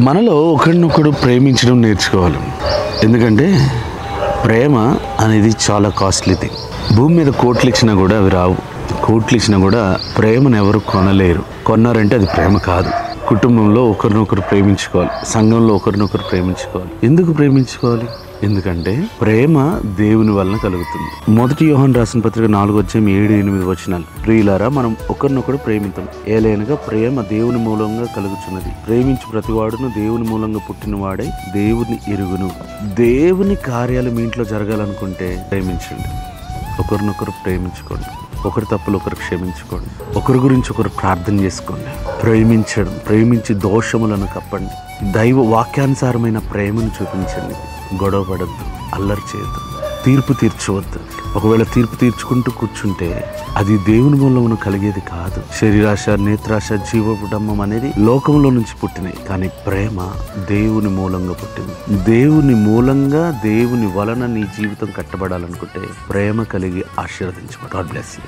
మనలో ఒకరినొకడు ప్రేమించడం నేర్చుకోవాలి. ఎందుకంటే ప్రేమ అనేది చాలా కాస్ట్లీ థింగ్. భూమి మీద కోట్లు ఇచ్చినా కూడా అవి రావు. కోట్లు ఇచ్చినా కూడా ప్రేమను ఎవరు కొనలేరు. కొన్నారంటే అది ప్రేమ కాదు. కుటుంబంలో ఒకరినొకరు ప్రేమించుకోవాలి, సంఘంలో ఒకరినొకరు ప్రేమించుకోవాలి. ఎందుకు ప్రేమించుకోవాలి? ఎందుకంటే ప్రేమ దేవుని వలన కలుగుతుంది. 1 యోహాను రాసిన పత్రిక 4:7-8 ప్రియులారా, మనం ఒకరినొకరు ప్రేమిద్దాం, ఏలైనగా ప్రేమ దేవుని మూలంగా కలుగుచున్నది. ప్రేమించు ప్రతివాడును దేవుని మూలంగా పుట్టినవాడై దేవుని ఎరుగును. దేవుని కార్యాలు మీ ఇంట్లో జరగాలనుకుంటే ప్రేమించండి, ఒకరినొకరు ప్రేమించుకోండి, ఒకరి తప్పులు ఒకరు క్షమించుకోండి, ఒకరి గురించి ఒకరు ప్రార్థన చేసుకోండి. ప్రేమించడం, ప్రేమించి దోషములను కప్పండి. దైవ వాక్యానుసారమైన ప్రేమను చూపించండి. గొడవ పడద్దు, అల్లరి చేయొద్దు, తీర్పు తీర్చవద్దు. ఒకవేళ తీర్పు తీర్చుకుంటూ కూర్చుంటే అది దేవుని మూలంలో కలిగేది కాదు. శరీరాశ, నేత్రాశ, జీవపుడమ్మం అనేది లోకంలో నుంచి పుట్టినాయి, కానీ ప్రేమ దేవుని మూలంగా పుట్టింది. దేవుని మూలంగా, దేవుని వలన నీ జీవితం కట్టబడాలనుకుంటే ప్రేమ కలిగి ఆశీర్వదించబడు. God bless you.